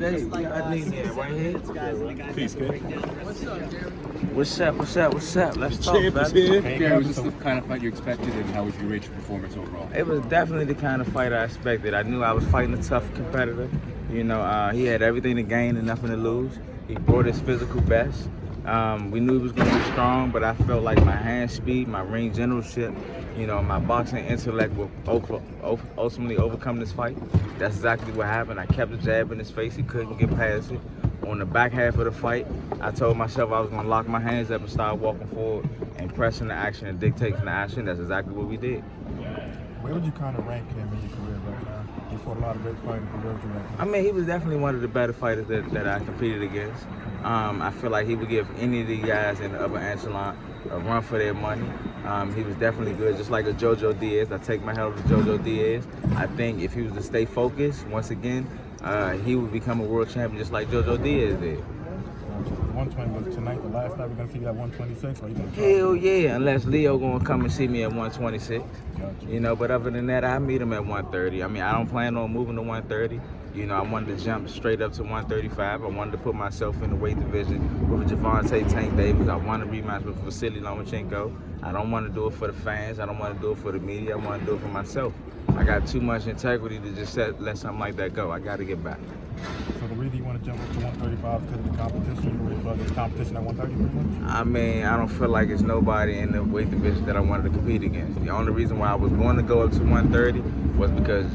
Hey, I need me right here. Peace, kid. What's up? Let's talk, Champ baby. here. Gary, was this the kind of fight you expected, and how would you rate your performance overall? It was definitely the kind of fight I expected. I knew I was fighting a tough competitor. You know, he had everything to gain and nothing to lose. He brought his physical best. We knew he was going to be strong, but I felt like my hand speed, my ring generalship, you know, my boxing intellect will ultimately overcome this fight. That's exactly what happened. I kept the jab in his face. He couldn't get past it. On the back half of the fight, I told myself I was going to lock my hands up and start walking forward and pressing the action and dictating the action. That's exactly what we did. Where would you kind of rank him in your career right now? He fought a lot of great fighters. Where would you rank him? I mean, he was definitely one of the better fighters that I competed against. I feel like he would give any of the guys in the upper echelon a run for their money. He was definitely good, just like a JoJo Diaz. I take my hat off to JoJo Diaz. I think if he was to stay focused, once again, he would become a world champion just like JoJo Diaz did. 120 was tonight, the last night. We're going to see you at 126? Or you gonna Hell yeah, unless Leo going to come and see me at 126. Gotcha. You know, but other than that, I meet him at 130. I mean, I don't plan on moving to 130. You know, I wanted to jump straight up to 135. I wanted to put myself in the weight division with Javante Tank Davis. I want to rematch with Vasily Lomachenko. I don't want to do it for the fans. I don't want to do it for the media. I want to do it for myself. I got too much integrity to just let something like that go. I got to get back. So the reason you want to jump up to 135 because of the competition? You ready for this competition at 130 pretty much? I mean, I don't feel like it's nobody in the weight division that I wanted to compete against. The only reason why I was going to go up to 130 was because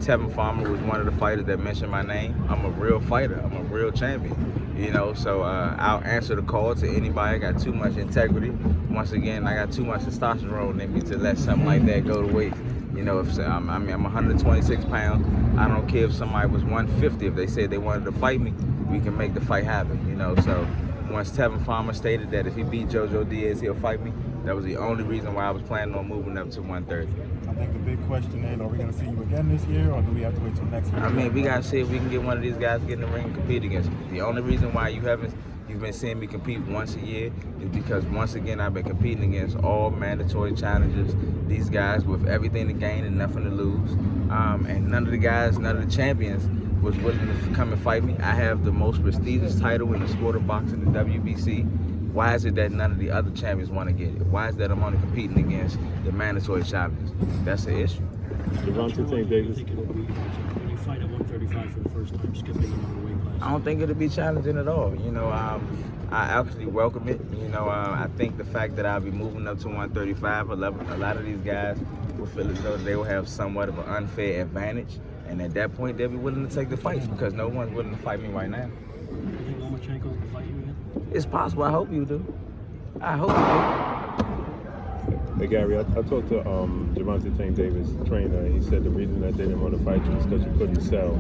Tevin Farmer was one of the fighters that mentioned my name. I'm a real fighter. I'm a real champion. You know, so I'll answer the call to anybody. I got too much integrity. Once again, I got too much testosterone in me to let something like that go to waste. You know, if I'm 126 pounds. I don't care if somebody was 150. If they said they wanted to fight me, we can make the fight happen. You know, so once Tevin Farmer stated that if he beat JoJo Diaz, he'll fight me, that was the only reason why I was planning on moving up to 130. I think the big question is, are we going to see you again this year, or do we have to wait till next year? I mean, we got to see if we can get one of these guys to get in the ring and compete against me. The only reason why you've been seeing me compete once a year is because, once again, I've been competing against all mandatory challengers. These guys with everything to gain and nothing to lose. And none of the champions was willing to come and fight me. I have the most prestigious title in the sport of boxing, the WBC. Why is it that none of the other champions want to get it? Why is that I'm only competing against the mandatory challengers? That's the issue. Javante Tank Davis. Think it'll be when you fight at 135 for the first time, skipping another weight class? I don't think it'll be challenging at all. You know, I actually welcome it. You know, I think the fact that I'll be moving up to 135, a lot of these guys will feel as though they will have somewhat of an unfair advantage. And at that point, they'll be willing to take the fights because no one's willing to fight me right now. You think Lomachenko will fight you again? It's possible. I hope you do. I hope you do. Hey Gary, I talked to Javante Tank Davis' trainer, and he said the reason that they didn't want to fight you is because you couldn't sell.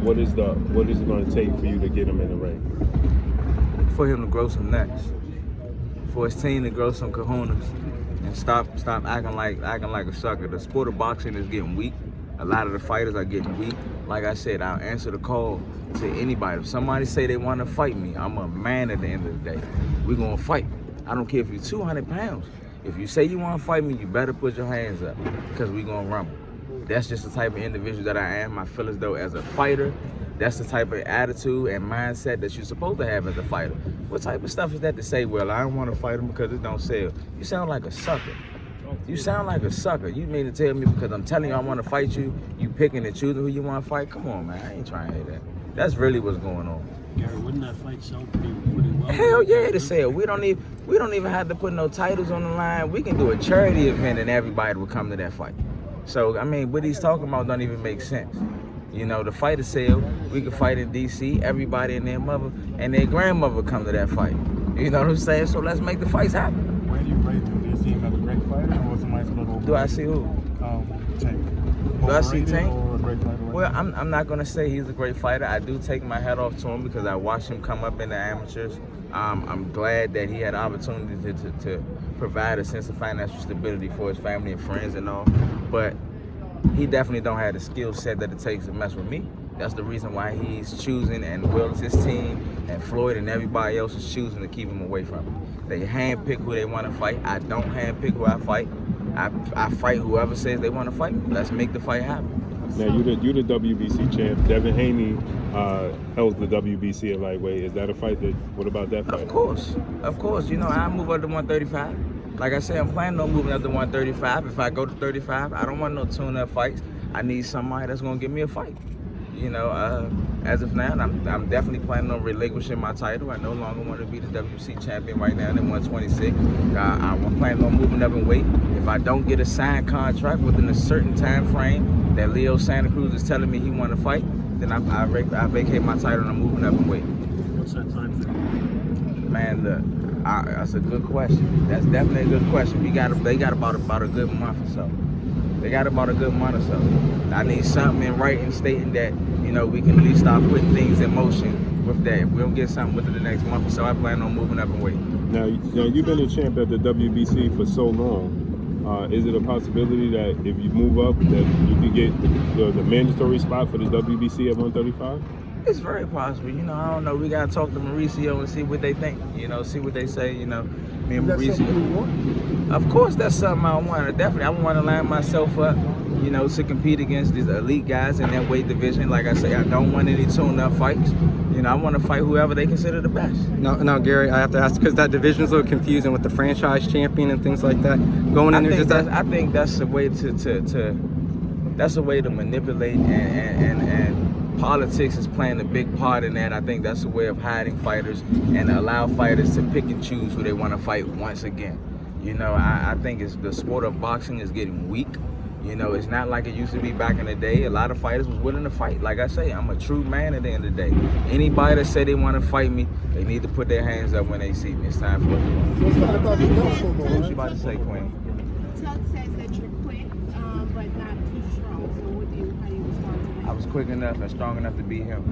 What is it going to take for you to get him in the ring? For him to grow some nuts. For his team to grow some kahunas and stop acting like a sucker. The sport of boxing is getting weak. A lot of the fighters are getting weak. Like I said, I'll answer the call to anybody. If somebody say they want to fight me, I'm a man at the end of the day. We're going to fight. I don't care if you're 200 pounds. If you say you want to fight me, you better put your hands up because we're going to rumble. That's just the type of individual that I am. I feel as though as a fighter, that's the type of attitude and mindset that you're supposed to have as a fighter. What type of stuff is that to say, well, I don't want to fight him because it don't sell? You sound like a sucker. You sound like a sucker. You mean to tell me because I'm telling you I want to fight you, you picking and choosing who you want to fight? Come on, man. I ain't trying to hear that. That's really what's going on. Gary, wouldn't that fight sell pretty well? Hell yeah, to sell. We don't even have to put no titles on the line. We can do a charity event and everybody will come to that fight. So, I mean, what he's talking about don't even make sense. You know, the fight is sale. We can fight in D.C. Everybody and their mother and their grandmother come to that fight. You know what I'm saying? So let's make the fights happen. Where do you rate him? Do you see him as a great fighter or somebody's a little overrated? Do I see who? Tank. Do I see Tank? Or a great fighter? Well, I'm not going to say he's a great fighter. I do take my hat off to him because I watched him come up in the amateurs. I'm glad that he had the opportunity to provide a sense of financial stability for his family and friends and all. But he definitely don't have the skill set that it takes to mess with me. That's the reason why he's choosing, and Will's his team, and Floyd and everybody else is choosing to keep him away from me. They handpick who they want to fight. I don't handpick who I fight. I fight whoever says they want to fight me. Let's make the fight happen. Now, you the WBC champ. Devin Haney held the WBC at lightweight. Is that a fight that? What about that fight? Of course. You know, I move up to 135. Like I said, I'm planning on moving up to 135. If I go to 35, I don't want no tune-up fights. I need somebody that's gonna give me a fight. You know, as of now, I'm definitely planning on relinquishing my title. I no longer want to be the WBC champion right now at 126. I'm planning on moving up in weight. If I don't get a signed contract within a certain time frame that Leo Santa Cruz is telling me he want to fight, then I vacate my title and I'm moving up in weight. What's that time frame? Man, that's a good question. That's definitely a good question. They got about a good month or so. They got about a good month or so. I need something in writing stating that, you know, we can at least start putting things in motion with that. If we don't get something within the next month or so, I plan on moving up in weight. Now you've been a champ at the WBC for so long. Is it a possibility that if you move up, that you could get the mandatory spot for the WBC at 135? It's very possible. You know, I don't know. We gotta talk to Mauricio and see what they think. You know, see what they say. You know, me and Mauricio. Of course, that's something I want. Definitely, I want to line myself up. You know, to compete against these elite guys in that weight division. Like I say, I don't want any tune-up fights. You know, I want to fight whoever they consider the best. Now, Gary, I have to ask because that division's a little confusing with the franchise champion and things like that. I think that's a way that's a way to manipulate and politics is playing a big part in that. I think that's a way of hiding fighters and allow fighters to pick and choose who they want to fight once again. You know, I think the sport of boxing is getting weak. You know, it's not like it used to be back in the day. A lot of fighters was willing to fight. Like I say, I'm a true man at the end of the day. Anybody that say they want to fight me, they need to put their hands up when they see me. It's time for it. What you about to say, Queen? Tug says that you're quick, but not too strong. So how do you respond to that? I was quick enough and strong enough to beat him.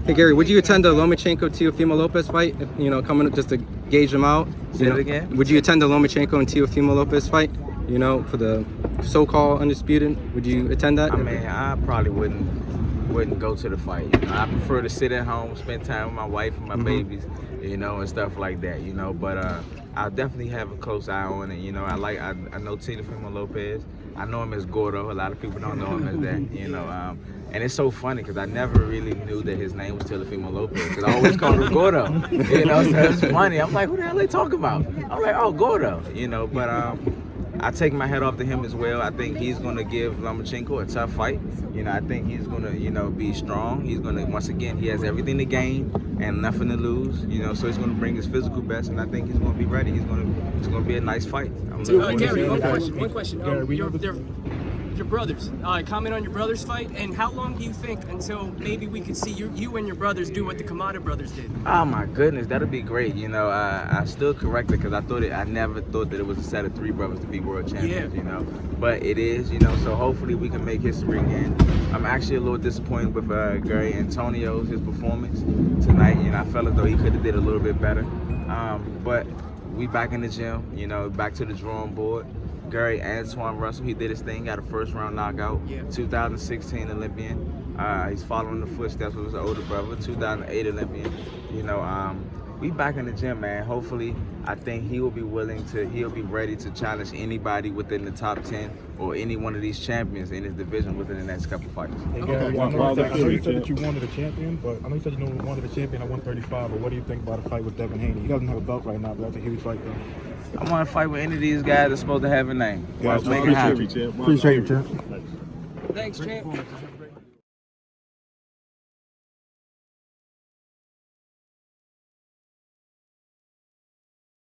Hey, Gary, would you attend the Lomachenko Teofimo Lopez fight? You know, coming up just to gauge him out. Say it again? Would you attend the Lomachenko and Teofimo Lopez fight? You know, for the so-called undisputed, would you attend that? I mean, I probably wouldn't go to the fight. You know, I prefer to sit at home, spend time with my wife and my babies, you know, and stuff like that. You know, but I'll definitely have a close eye on it. You know, I know Teofimo Lopez. I know him as Gordo. A lot of people don't know him as that. You know, and it's so funny because I never really knew that his name was Teofimo Lopez because I always called him Gordo. You know, so it's funny. I'm like, who the hell they talking about? I'm like, oh, Gordo. You know, but I take my hat off to him as well. I think he's going to give Lomachenko a tough fight. You know, I think he's going to, you know, be strong. He's going to, once again, he has everything to gain and nothing to lose. You know, so he's going to bring his physical best, and I think he's going to be ready. It's going to be a nice fight. Gary, one question. Your brothers. Comment on your brothers' fight, and how long do you think until maybe we could see you and your brothers do what the Kamada brothers did? Oh my goodness, that'd be great. You know, I still correct it because I never thought that it was a set of three brothers to be world champions. Yeah. You know, but it is. You know, so hopefully we can make history again. I'm actually a little disappointed with Gary Antonio's his performance tonight. You know, I felt as though he could have did a little bit better. But we back in the gym. You know, back to the drawing board. Gary Antoine Russell, he did his thing, got a first-round knockout, 2016 Olympian. He's following the footsteps of his older brother, 2008 Olympian. You know, we back in the gym, man. Hopefully, I think he'll be ready to challenge anybody within the top 10 or any one of these champions in his division within the next couple fights. Hey, Gary, I know you said that you wanted a champion, but I know you said you wanted a champion at 135, but what do you think about a fight with Devin Haney? He doesn't have a belt right now, but that's a huge fight, though. I want to fight with any of these guys that's supposed to have a name. Guys, Let's make it happen. appreciate you, champ. Thanks, champ.